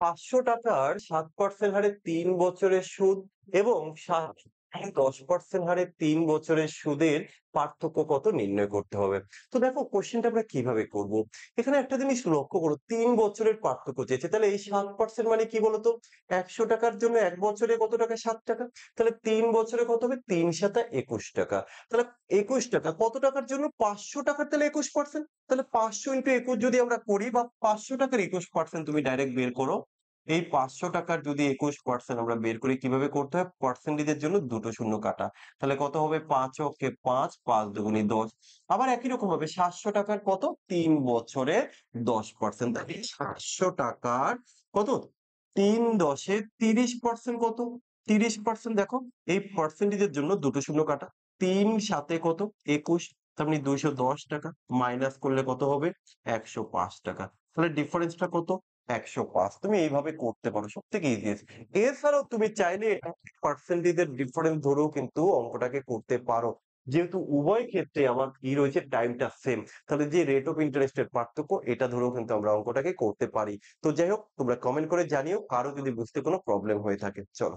500 টাকার 7% হারে 3 বছরের সুদ এবং 10% হারে 3 বছরের সুদের পার্থক্য কত নির্ণয় করতে হবে। তো দেখো কোশ্চেনটা আমরা কিভাবে করব। এখানে একটা জিনিস লক্ষ্য করো, 3 বছরের পার্থক্য চেয়েছে, তাহলে এই 7% মানে কি বলতো? 100 টাকার জন্য 1 বছরে কত টাকা? 7 টাকা। তাহলে 3 বছরে কত হবে? 3 7 21 টাকা। তাহলে 21 টাকা কত টাকার জন্য? 500 টাকার, তাহলে 21%। তাহলে 500 × 21 যদি আমরা করি, বা 500 টাকার 21% তুমি ডাইরেক্ট বের করো। এই 500 টাকার যদি 21% আমরা বের করি, কিভাবে করতে হয়? পার্সেন্টেজের জন্য দুটো শূন্য কাটা। তাহলে কত হবে? 5 অক্ষে 5, 5 × 2 = 10। আবার একই রকম ভাবে 700 টাকার কত? 3 বছরে 10%। তাহলে 700 টাকার কত? 3 × 10 = 30% কত? 30%। দেখো এই পার্সেন্টেজের জন্য দুটো শূন্য কাটা। 3 7 কত? 21। তার মানে 210 টাকা। মাইনাস করলে কত হবে? 105 টাকা। তাহলে ডিফারেন্সটা কত? 105। তুমি এইভাবে করতে পারো, সবথেকে ইজিয়েস্ট। এছাড়াও তুমি চাইলে পার্সেন্টেজের ডিফারেন্স ধরেও কিন্তু অঙ্কটাকে করতে পারো। যেহেতু উভয় ক্ষেত্রে আমার কি রয়েছে, টাইমটা সেম, তাহলে যে রেট অফ ইন্টারেস্টের পার্থক্য, এটা ধরেও কিন্তু আমরা অঙ্কটাকে করতে পারি। তো যাই হোক, তোমরা কমেন্ট করে জানিও কারো যদি বুঝতে কোনো প্রবলেম হয়ে থাকে। চলো।